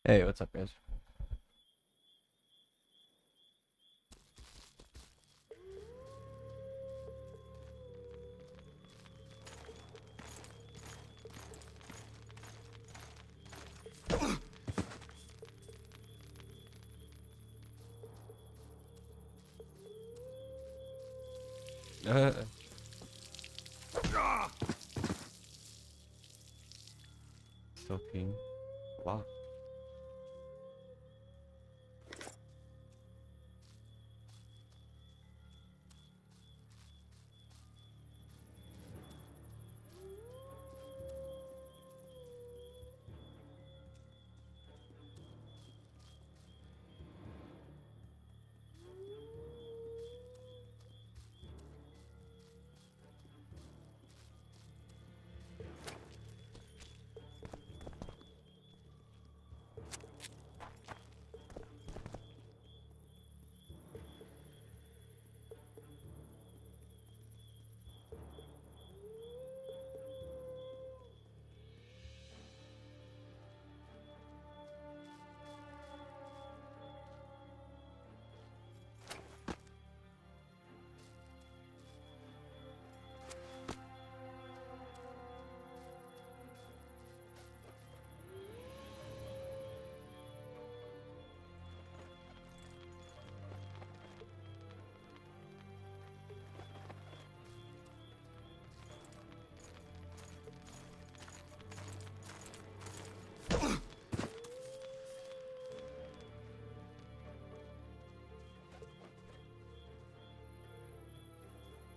Hey, what's up, guys? Uh, Soaking. Wow.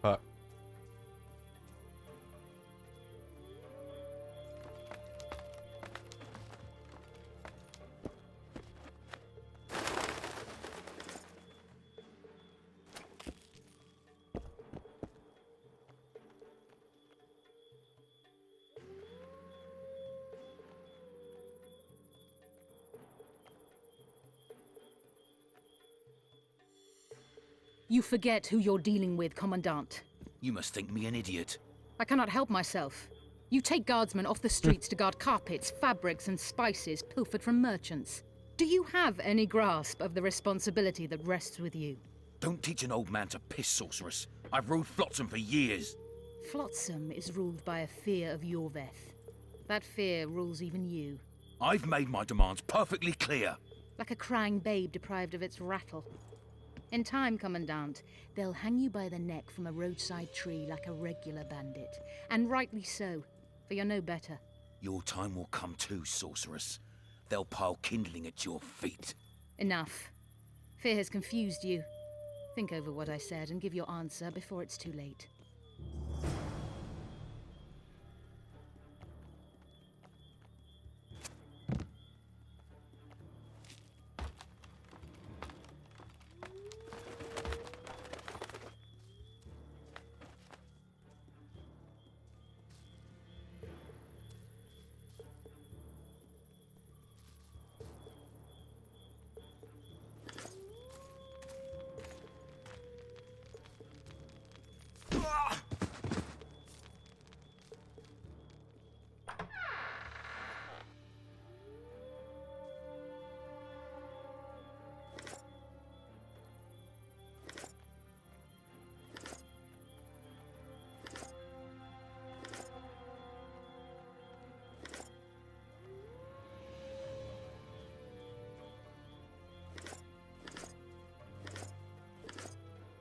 Fuck. You forget who you're dealing with, Commandant. You must think me an idiot. I cannot help myself. You take guardsmen off the streets to guard carpets, fabrics, and spices pilfered from merchants. Do you have any grasp of the responsibility that rests with you? Don't teach an old man to piss, sorceress. I've ruled Flotsam for years. Flotsam is ruled by a fear of Yorveth. That fear rules even you. I've made my demands perfectly clear. Like a crying babe deprived of its rattle. In time, Commandant, they'll hang you by the neck from a roadside tree like a regular bandit. And rightly so, for you're no better. Your time will come too, sorceress. They'll pile kindling at your feet. Enough. Fear has confused you. Think over what I said and give your answer before it's too late.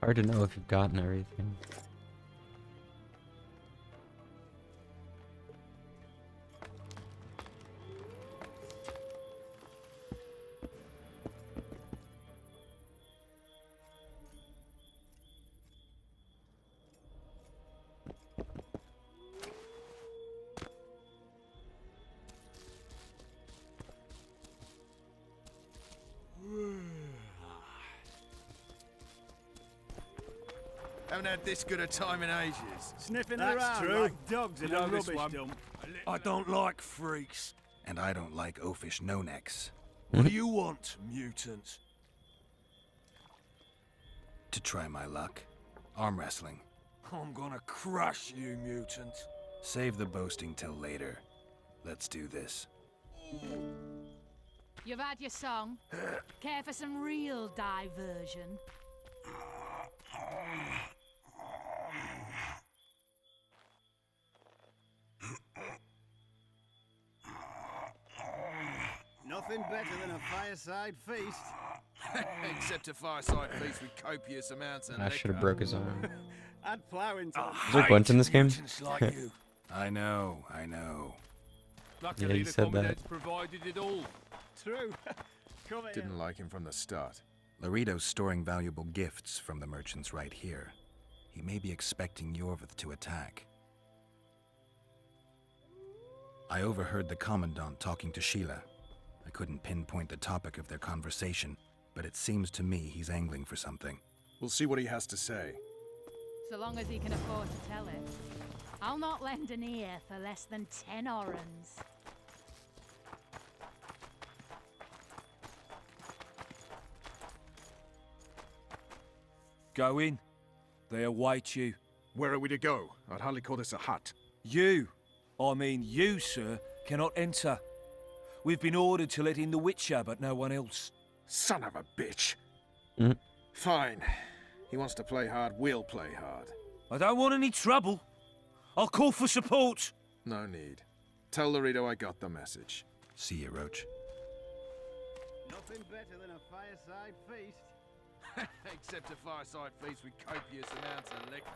Hard to know if you've gotten everything. Haven't had this good a time in ages. Sniffing That's around true. like dogs in I a know this rubbish one. dump. I don't like freaks. And I don't like oafish no-necks. What do you want, mutant? To try my luck. Arm wrestling. I'm gonna crush you, mutant. Save the boasting till later. Let's do this. You've had your song. Care for some real diversion? Nothing better than a fireside feast. Except a fireside feast with copious amounts of I liquor. should have broke his arm. I'd plow into them. Is there glint in this game? Mutants like you. I know, I know. Yeah, you said that. provided it all. True. Come here. Didn't like him from the start. Laredo's storing valuable gifts from the merchants right here. He may be expecting Yorvith to attack. I overheard the Commandant talking to Sheila. I couldn't pinpoint the topic of their conversation, but it seems to me he's angling for something. We'll see what he has to say. So long as he can afford to tell it. I'll not lend an ear for less than 10 orens. Go in. They await you. Where are we to go? I'd hardly call this a hut. You, I mean you, sir, cannot enter. We've been ordered to let in the Witcher, but no one else. Son of a bitch. Mm. Fine. He wants to play hard, we'll play hard. I don't want any trouble. I'll call for support. No need. Tell Laredo I got the message. See you, Roach. Nothing better than a fireside feast. Except a fireside feast with copious amounts of liquor.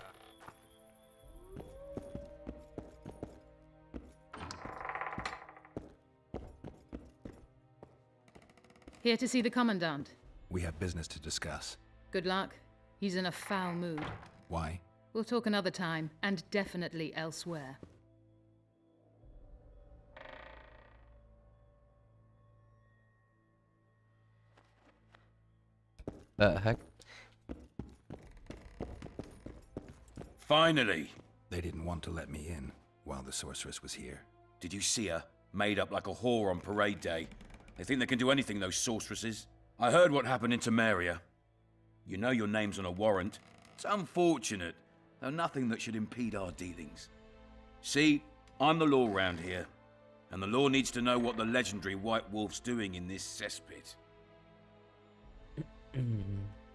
Here to see the Commandant. We have business to discuss. Good luck. He's in a foul mood. Why? We'll talk another time, and definitely elsewhere. The heck? Finally! They didn't want to let me in while the sorceress was here. Did you see her? Made up like a whore on parade day. They think they can do anything, those sorceresses. I heard what happened in Temeria. You know your name's on a warrant. It's unfortunate, though nothing that should impede our dealings. See, I'm the law round here, and the law needs to know what the legendary White Wolf's doing in this cesspit.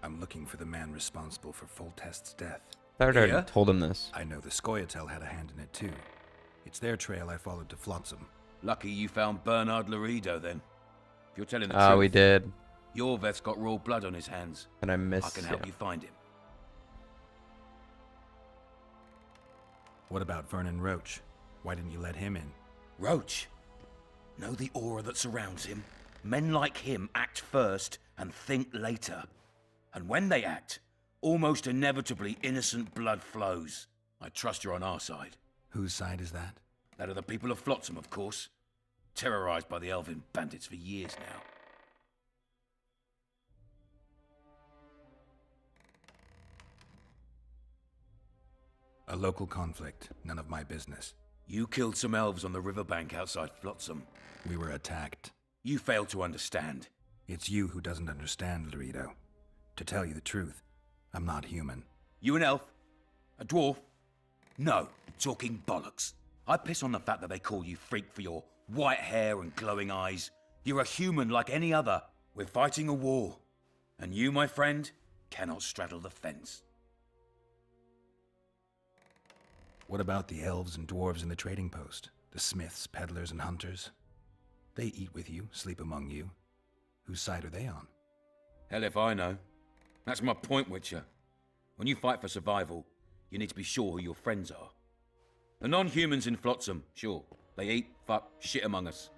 I'm looking for the man responsible for Foltest's death. I already Yeah? told him this. I know the Scoia'tael had a hand in it too. It's their trail I followed to Flotsam. Lucky you found Bernard Laredo, then. If you're telling the Ah, truth, we did. Yorveth's got raw blood on his hands. And I missed I can help you find him. What about Vernon Roach? Why didn't you let him in? Roach. Know the aura that surrounds him? Men like him act first and think later. And when they act, almost inevitably innocent blood flows. I trust you're on our side. Whose side is that? That of the people of Flotsam, of course. Terrorized by the Elven bandits for years now. A local conflict, none of my business. You killed some elves on the riverbank outside Flotsam. We were attacked. You failed to understand. It's you who doesn't understand, Laredo. To tell you the truth, I'm not human. You an elf? A dwarf? No, talking bollocks. I piss on the fact that they call you freak for your white hair and glowing eyes. You're a human like any other. We're fighting a war. And you, my friend, cannot straddle the fence. What about the elves and dwarves in the trading post? The smiths, peddlers, and hunters? They eat with you, sleep among you. Whose side are they on? Hell if I know. That's my point, Witcher. When you fight for survival, you need to be sure who your friends are. The non-humans in Flotsam, sure, they eat, fuck, shit among us.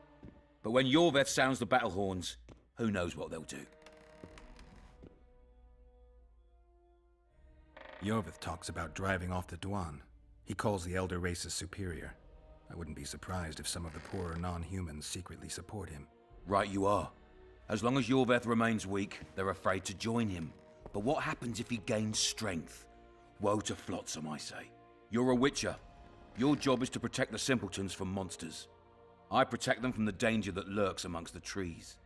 But when Yorveth sounds the battle horns, who knows what they'll do. Yorvith talks about driving off the Dwan. He calls the elder races superior. I wouldn't be surprised if some of the poorer non-humans secretly support him. Right you are. As long as Yorveth remains weak, they're afraid to join him. But what happens if he gains strength? Woe to Flotsam, I say. You're a Witcher. Your job is to protect the simpletons from monsters. I protect them from the danger that lurks amongst the trees.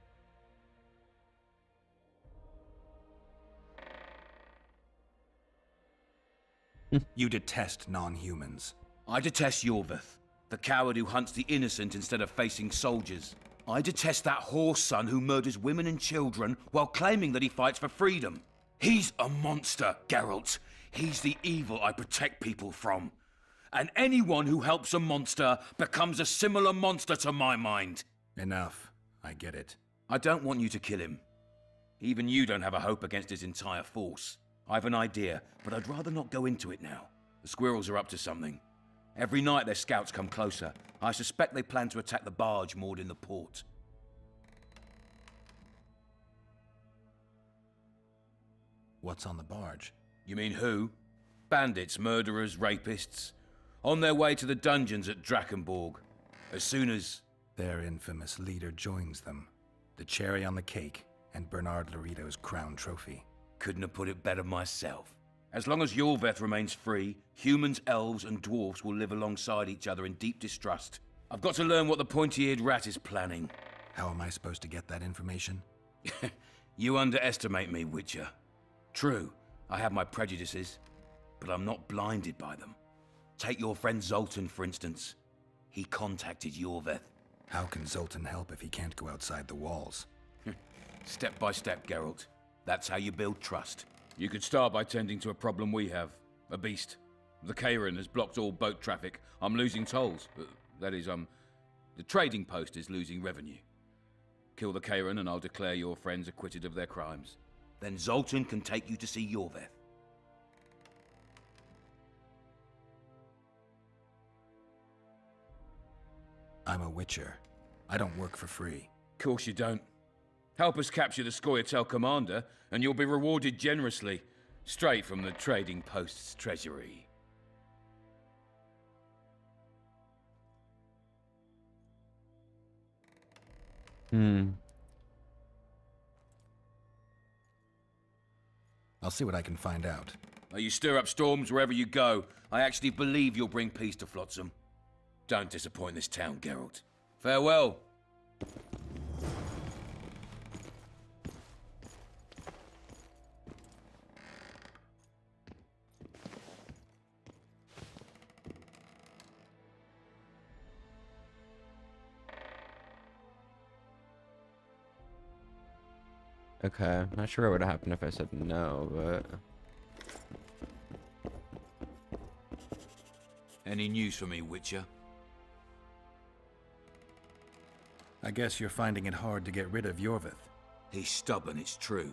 You detest non-humans. I detest Yorveth, the coward who hunts the innocent instead of facing soldiers. I detest that whore son who murders women and children while claiming that he fights for freedom. He's a monster, Geralt. He's the evil I protect people from. And anyone who helps a monster becomes a similar monster to my mind. Enough. I get it. I don't want you to kill him. Even you don't have a hope against his entire force. I've an idea, but I'd rather not go into it now. The squirrels are up to something. Every night their scouts come closer. I suspect they plan to attack the barge moored in the port. What's on the barge? You mean who? Bandits, murderers, rapists. On their way to the dungeons at Drakenborg. As soon as... Their infamous leader joins them. The cherry on the cake, and Bernard Laurito's crown trophy. Couldn't have put it better myself. As long as Yorveth remains free, humans, elves, and dwarfs will live alongside each other in deep distrust. I've got to learn what the pointy-eared rat is planning. How am I supposed to get that information? You underestimate me, Witcher. True, I have my prejudices, but I'm not blinded by them. Take your friend Zoltan, for instance. He contacted Yorveth. How can Zoltan help if he can't go outside the walls? Step by step, Geralt. That's how you build trust. You could start by tending to a problem we have. A beast. The Kairan has blocked all boat traffic. I'm losing tolls. That is, the trading post is losing revenue. Kill the Kairan and I'll declare your friends acquitted of their crimes. Then Zoltan can take you to see Yorveth. I'm a witcher. I don't work for free. Course you don't. Help us capture the Scoia'tael commander, and you'll be rewarded generously, straight from the trading post's treasury. I'll see what I can find out. You stir up storms wherever you go. I actually believe you'll bring peace to Flotsam. Don't disappoint this town, Geralt. Farewell. Okay, not sure what would happen if I said no, but... Any news for me, Witcher? I guess you're finding it hard to get rid of Yorveth. He's stubborn, it's true.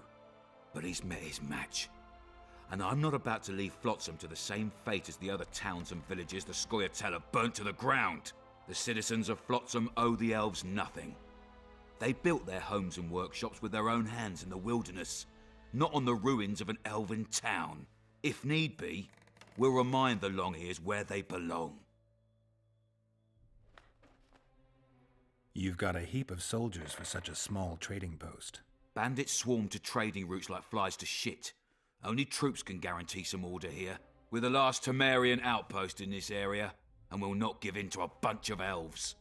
But he's met his match. And I'm not about to leave Flotsam to the same fate as the other towns and villages the Scoia'tael have burnt to the ground. The citizens of Flotsam owe the elves nothing. They built their homes and workshops with their own hands in the wilderness, not on the ruins of an elven town. If need be, we'll remind the Longears where they belong. You've got a heap of soldiers for such a small trading post. Bandits swarm to trading routes like flies to shit. Only troops can guarantee some order here. We're the last Temerian outpost in this area, and we'll not give in to a bunch of elves.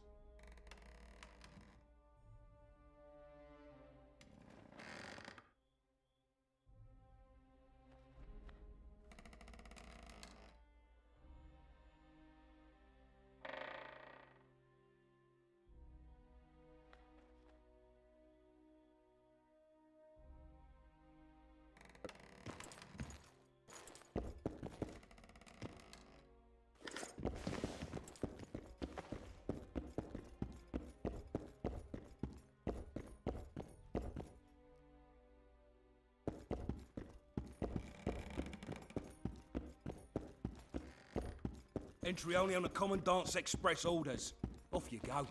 Entry only on the Commandant's express orders. Off you go.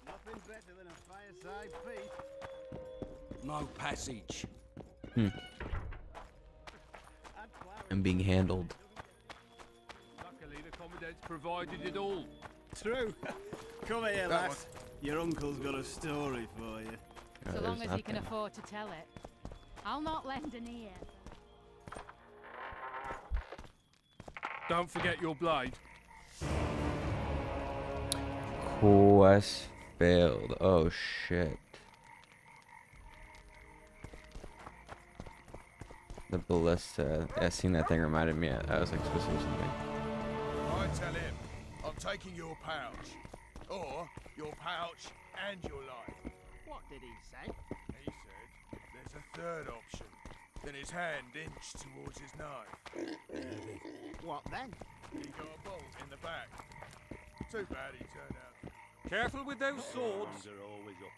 Nothing better than a fireside feast. No passage. I'm being handled. Luckily, the Commandant's provided it all. True. Come here, lass. Your uncle's got a story for you. So long as he can nothing. afford to tell it. I'll not lend an ear. Don't forget your blade. Quest failed. Oh shit. The ballista. I seen that thing reminded me. I was like supposed to do something. I tell him I'm taking your pouch. Or your pouch and your life. What did he say? He said there's a third option. Then his hand inched towards his knife. What then? He got a bolt in the back. Too bad he turned out. Careful with those swords. Are always up.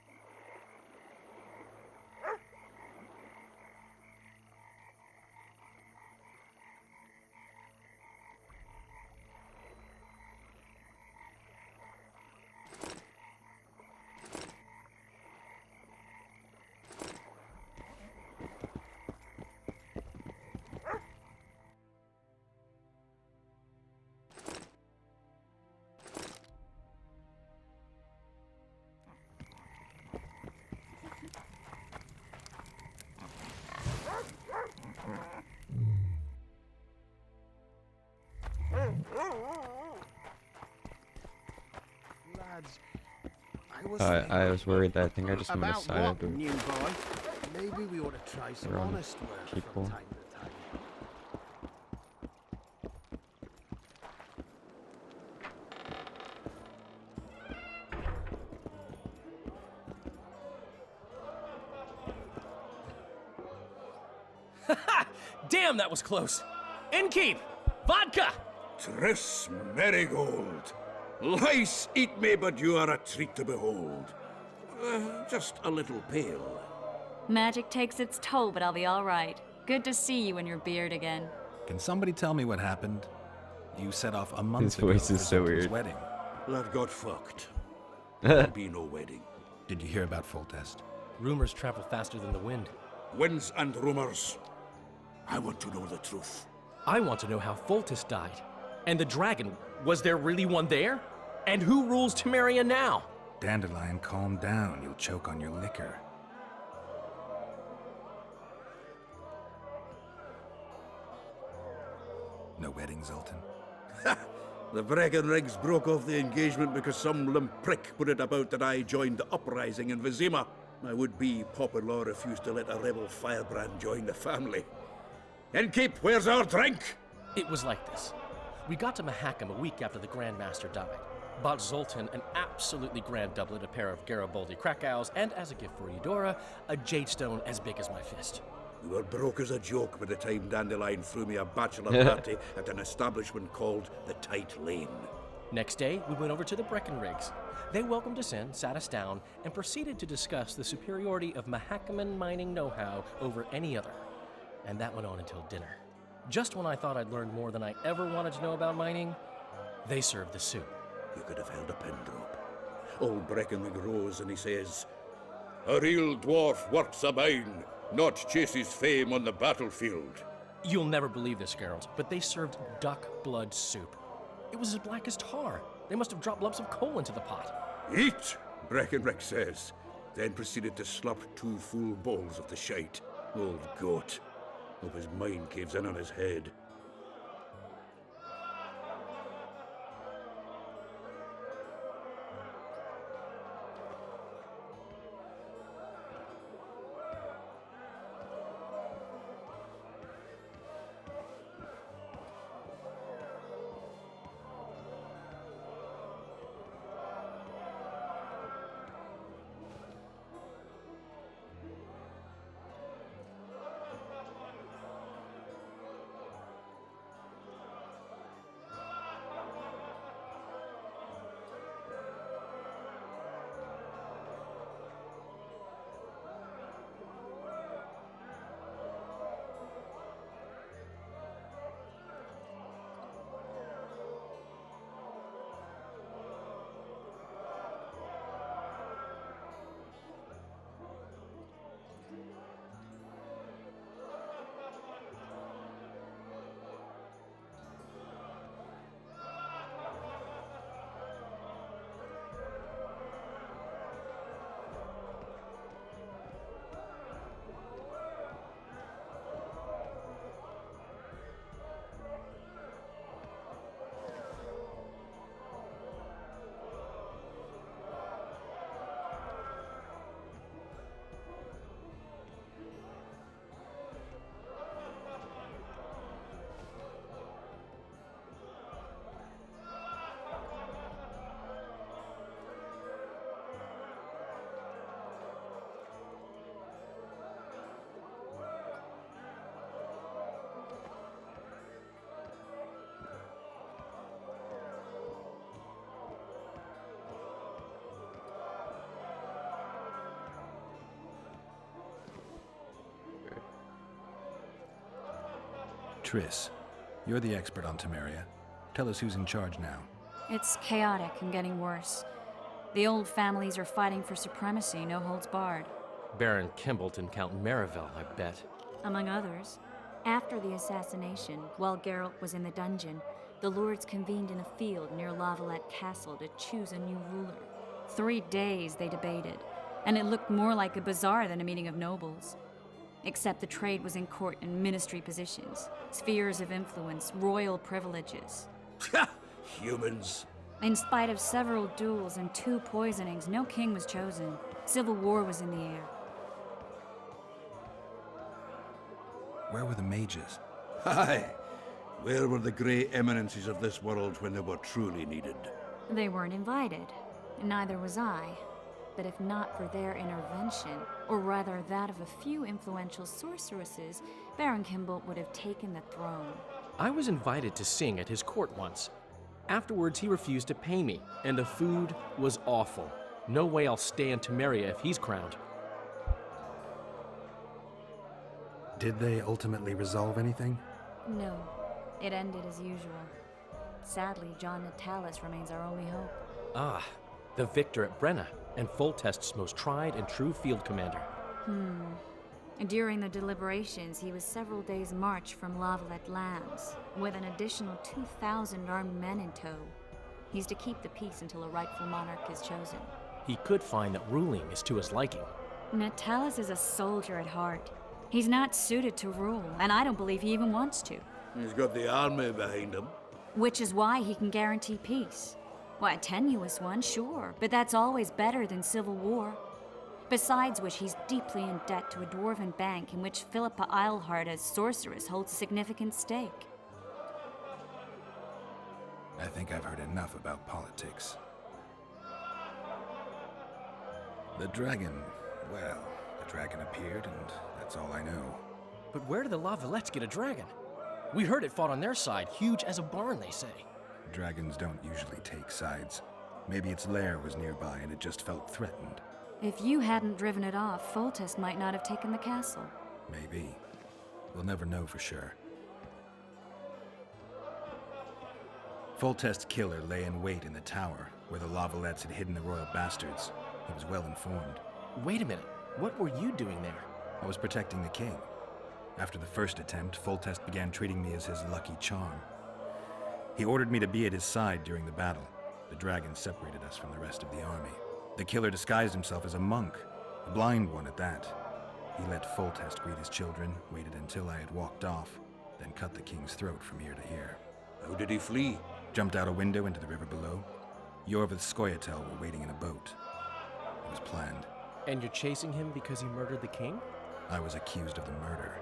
Lads, I was worried that I think I just went About aside what, after. new boy? maybe we ought to try some Around honest work people. from time to time. Damn, that was close. Innkeep! Vodka! Triss Marigold. Lice eat me, but you are a treat to behold. Just a little pale. Magic takes its toll, but I'll be all right. Good to see you in your beard again. Can somebody tell me what happened? You set off a month His ago voice for is so Zoltan's weird. wedding. Lad got fucked. There'll be no wedding. Did you hear about Foltest? Rumors travel faster than the wind. Winds and rumors. I want to know the truth. I want to know how Foltest died. And the dragon, was there really one there? And who rules Temeria now? Dandelion, calm down. You'll choke on your liquor. No wedding, Zoltan? The Breckenrigs broke off the engagement because some limp prick put it about that I joined the uprising in Vizima. My would-be Popper-in-law refused to let a rebel firebrand join the family. Innkeep, where's our drink? It was like this. We got to Mahakam a week after the Grand Master died. Bought Zoltan an absolutely grand doublet, a pair of Garibaldi Krakau's, and as a gift for Eudora, a jadestone as big as my fist. We were broke as a joke by the time Dandelion threw me a bachelor party at an establishment called the Tight Lane. Next day, we went over to the Breckenrigs. They welcomed us in, sat us down, and proceeded to discuss the superiority of Mahakaman mining know-how over any other. And that went on until dinner. Just when I thought I'd learned more than I ever wanted to know about mining, they served the soup. You could have held a pin drop. Old Breckenrig rose and he says, "A real dwarf works a mine, not chases fame on the battlefield." You'll never believe this, Geralt, but they served duck blood soup. It was as black as tar. They must have dropped lumps of coal into the pot. "Eat," Breckenrig says, then proceeded to slop 2 full bowls of the shite. Old goat. Hope his mind caves in on his head. Triss, you're the expert on Temeria. Tell us who's in charge now. It's chaotic and getting worse. The old families are fighting for supremacy, no holds barred. Baron Kimbolt and Count Merivale, I bet. Among others. After the assassination, while Geralt was in the dungeon, the lords convened in a field near Lavalette Castle to choose a new ruler. 3 days they debated, and it looked more like a bazaar than a meeting of nobles. Except the trade was in court and ministry positions, spheres of influence, royal privileges. Humans. In spite of several duels and 2 poisonings, no king was chosen. Civil war was in the air. Where were the mages? Aye. Where were the grey eminences of this world when they were truly needed? They weren't invited. Neither was I. But if not for their intervention, or rather that of a few influential sorceresses, Baron Kimbolt would have taken the throne. I was invited to sing at his court once. Afterwards, he refused to pay me, and the food was awful. No way I'll stay in Temeria if he's crowned. Did they ultimately resolve anything? No, it ended as usual. Sadly, John Natalis remains our only hope. Ah, the victor at Brenna, and Foltest's most tried and true field commander. During the deliberations, he was several days' march from Lavalette lands, with an additional 2,000 armed men in tow. He's to keep the peace until a rightful monarch is chosen. He could find that ruling is to his liking. Natalis is a soldier at heart. He's not suited to rule, and I don't believe he even wants to. He's got the army behind him. Which is why he can guarantee peace. Well, a tenuous one, sure, but that's always better than civil war. Besides which, he's deeply in debt to a dwarven bank in which Philippa Eilhart, as sorceress, holds a significant stake. I think I've heard enough about politics. The dragon, well, the dragon appeared, and that's all I know. But where do the Lavalettes get a dragon? We heard it fought on their side, huge as a barn, they say. Dragons don't usually take sides. Maybe its lair was nearby and it just felt threatened. If you hadn't driven it off, Foltest might not have taken the castle. Maybe. We'll never know for sure. Foltest's killer lay in wait in the tower, where the Lavalettes had hidden the royal bastards. He was well informed. Wait a minute. What were you doing there? I was protecting the king. After the first attempt, Foltest began treating me as his lucky charm. He ordered me to be at his side during the battle. The dragon separated us from the rest of the army. The killer disguised himself as a monk, a blind one at that. He let Foltest greet his children, waited until I had walked off, then cut the king's throat from ear to ear. How did he flee? Jumped out a window into the river below. Yorvith Scoia'tael were waiting in a boat. It was planned. And you're chasing him because he murdered the king? I was accused of the murder.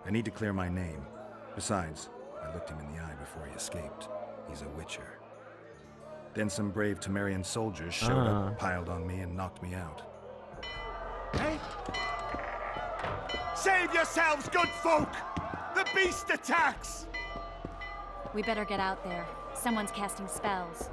I need to clear my name. Besides, I looked him in the eye before he escaped. He's a witcher. Then some brave Temerian soldiers showed up, piled on me, and knocked me out. Hey! Save yourselves, good folk! The beast attacks! We better get out there. Someone's casting spells.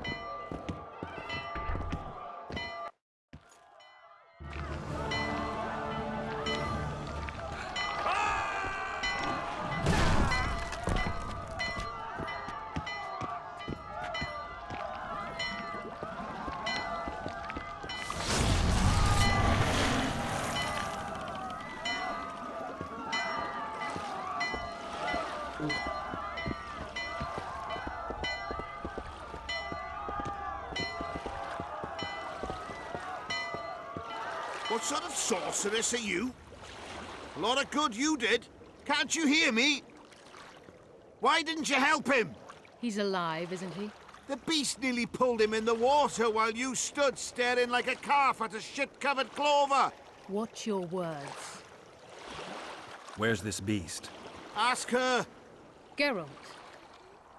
What sort of sorceress are you? A lot of good you did. Can't you hear me? Why didn't you help him? He's alive, isn't he? The beast nearly pulled him in the water while you stood staring like a calf at a shit-covered clover. Watch your words. Where's this beast? Ask her. Geralt.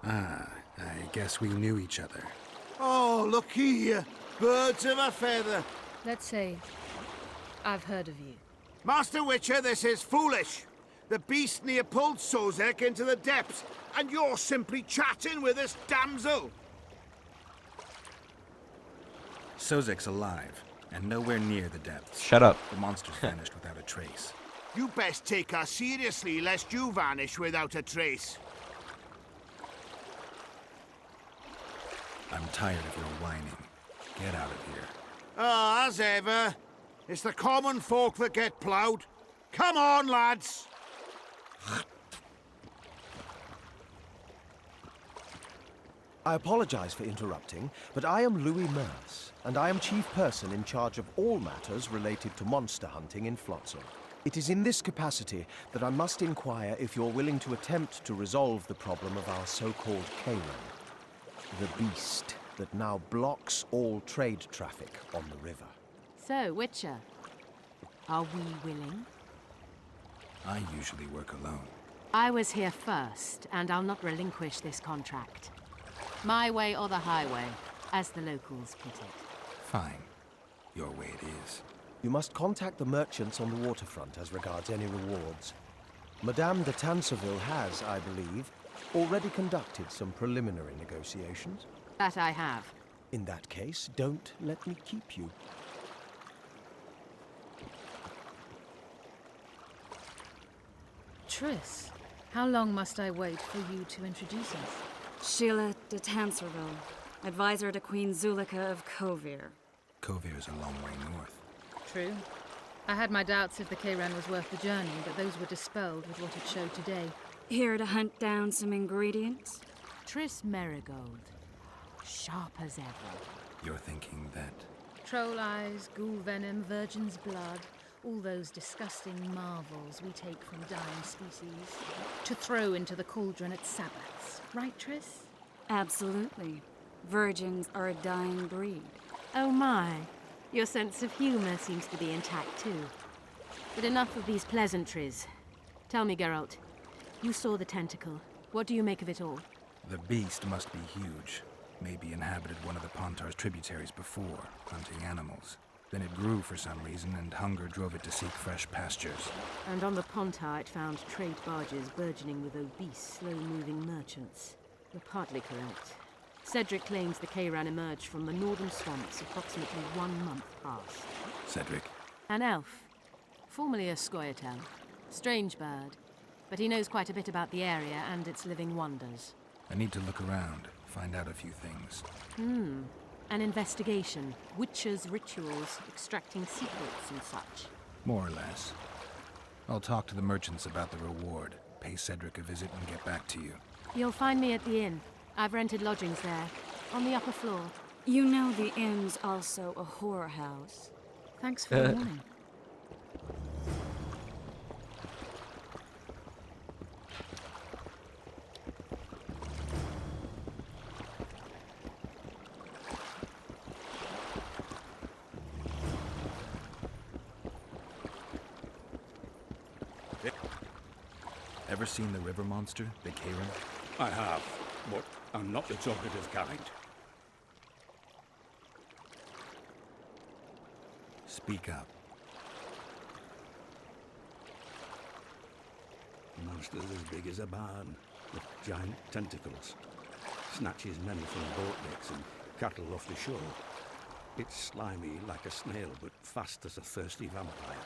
Ah, I guess we knew each other. Oh, look here. Birds of a feather. Let's say I've heard of you. Master Witcher, this is foolish. The beast near pulled Sozek into the depths, and you're simply chatting with this damsel. Sozek's alive, and nowhere near the depths. Shut up. The monster's vanished without a trace. You best take her seriously, lest you vanish without a trace. I'm tired of your whining. Get out of here. Ah, as ever. It's the common folk that get ploughed. Come on, lads! I apologize for interrupting, but I am Louis Merce, and I am chief person in charge of all matters related to monster hunting in Flotsam. It is in this capacity that I must inquire if you're willing to attempt to resolve the problem of our so-called Kayran, the beast that now blocks all trade traffic on the river. So, Witcher, are we willing? I usually work alone. I was here first, and I'll not relinquish this contract. My way or the highway, as the locals put it. Fine. Your way it is. You must contact the merchants on the waterfront as regards any rewards. Madame de Tanserville has, I believe, already conducted some preliminary negotiations. That I have. In that case, don't let me keep you. Triss, how long must I wait for you to introduce us? Sheila de Tanserville, advisor to Queen Zulika of Kovir. Kovir's a long way north. True. I had my doubts if the Kayran was worth the journey, but those were dispelled with what it showed today. Here to hunt down some ingredients? Triss Merigold. Sharp as ever. You're thinking that... Troll eyes, ghoul venom, virgin's blood, all those disgusting marvels we take from dying species to throw into the cauldron at Sabbaths. Right, Triss? Absolutely. Virgins are a dying breed. Oh my. Your sense of humor seems to be intact too. But enough of these pleasantries. Tell me, Geralt. You saw the tentacle. What do you make of it all? The beast must be huge. Maybe inhabited one of the Pontar's tributaries before, hunting animals. Then it grew for some reason, and hunger drove it to seek fresh pastures. And on the Pontar it found trade barges burgeoning with obese, slow-moving merchants. You're partly correct. Cedric claims the Kayran emerged from the northern swamps approximately 1 month past. Cedric? An elf. Formerly a Scoia'tael. Strange bird. But he knows quite a bit about the area and its living wonders. I need to look around, find out a few things. An investigation. Witchers' rituals, extracting secrets and such. More or less. I'll talk to the merchants about the reward, pay Cedric a visit, and get back to you. You'll find me at the inn. I've rented lodgings there, on the upper floor. You know the inn's also a whorehouse. Thanks for the warning. Ever seen the river monster, the Kayran? I have, but I'm not the talkative kind. Speak up. Monsters as big as a barn, with giant tentacles. Snatches men from boat decks and cattle off the shore. It's slimy like a snail, but fast as a thirsty vampire.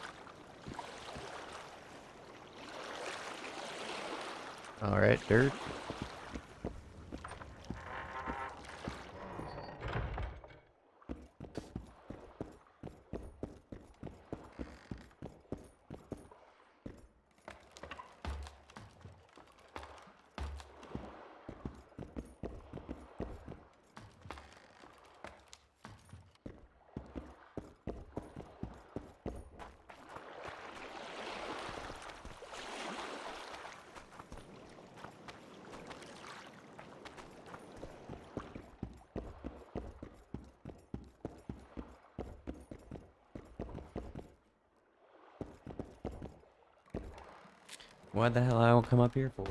Alright, dirt. What the hell I will come up here for?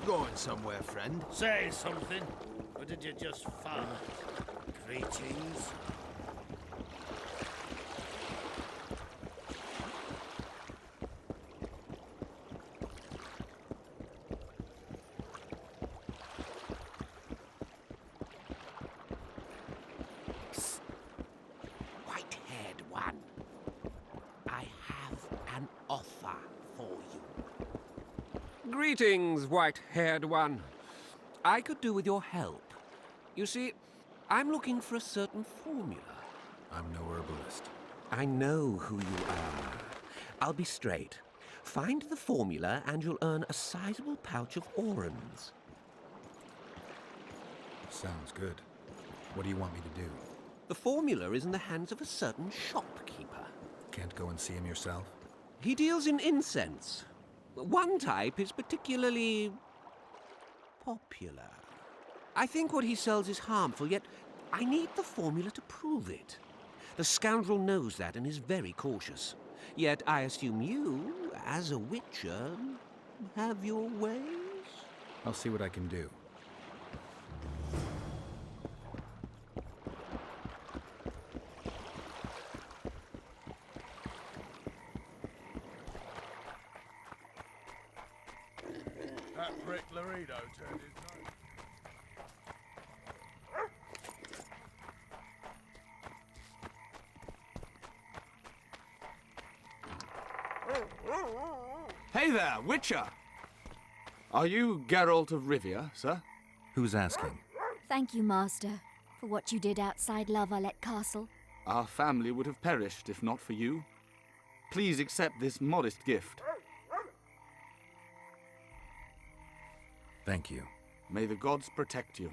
Going somewhere, friend? Say something, or did you just fart? Greetings. White-haired one. I have an offer for you. Greetings, white-haired one. I could do with your help. You see, I'm looking for a certain formula. I'm no herbalist. I know who you are. I'll be straight. Find the formula and you'll earn a sizable pouch of orans. Sounds good. What do you want me to do? The formula is in the hands of a certain shopkeeper. Can't go and see him yourself? He deals in incense. One type is particularly popular. I think what he sells is harmful, yet I need the formula to prove it. The scoundrel knows that and is very cautious. Yet I assume you, as a witcher, have your ways? I'll see what I can do. That prick Laredo turned his nose. Hey there, Witcher! Are you Geralt of Rivia, sir? Who's asking? Thank you, Master, for what you did outside La Valette Castle. Our family would have perished if not for you. Please accept this modest gift. Thank you. May the gods protect you.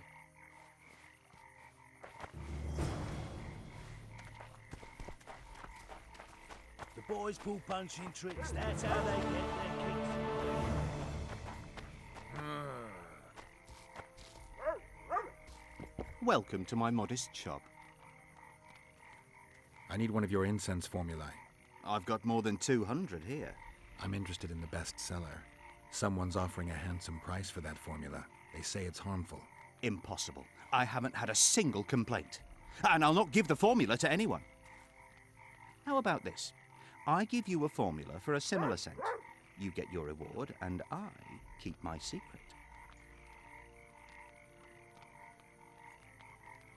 The boys pull punching tricks, that's how they get their kicks. Welcome to my modest shop. I need one of your incense formulae. I've got more than 200 here. I'm interested in the best seller. Someone's offering a handsome price for that formula. They say it's harmful. Impossible. I haven't had a single complaint. And I'll not give the formula to anyone. How about this? I give you a formula for a similar scent. You get your reward, and I keep my secret.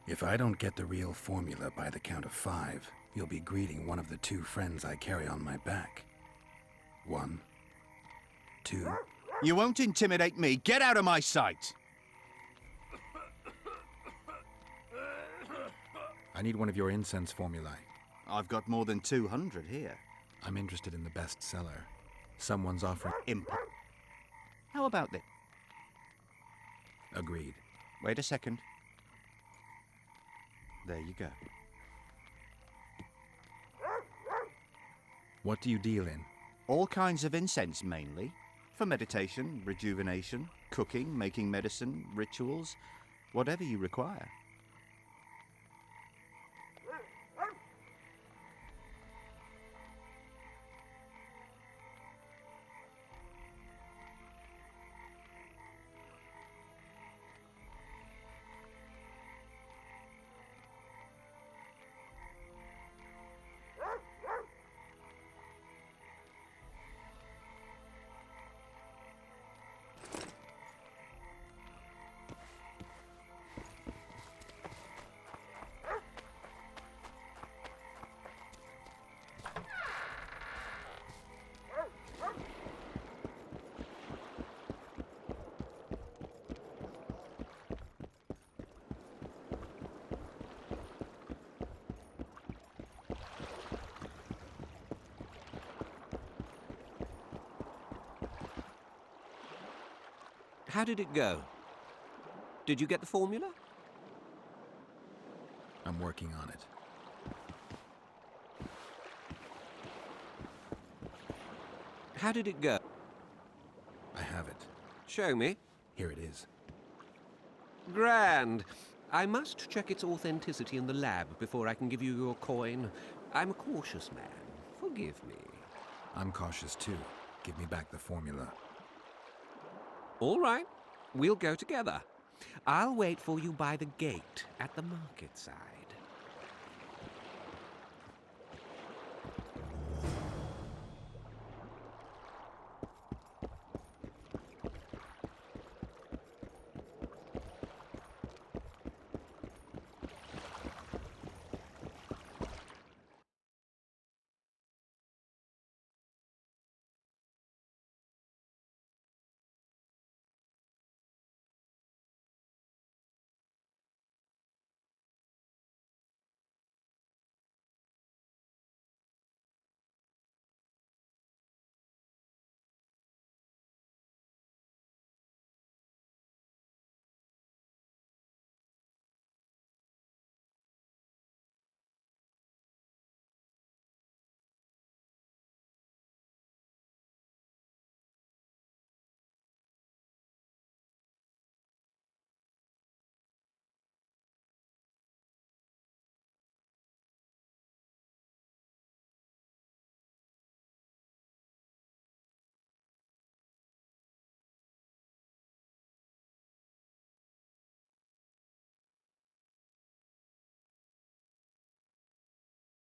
If I don't get the real formula by the count of 5, you'll be greeting one of the 2 friends I carry on my back. 1, 2... You won't intimidate me. Get out of my sight! I need one of your incense formulae. I've got more than 200 here. I'm interested in the best seller. Someone's offering... How about this? Agreed. Wait a second. There you go. What do you deal in? All kinds of incense, mainly. For meditation, rejuvenation, cooking, making medicine, rituals, whatever you require. How did it go? Did you get the formula? I'm working on it. How did it go? I have it. Show me. Here it is. Grand. I must check its authenticity in the lab before I can give you your coin. I'm a cautious man. Forgive me. I'm cautious too. Give me back the formula. All right. we'll go together. I'll wait for you by the gate at the market side.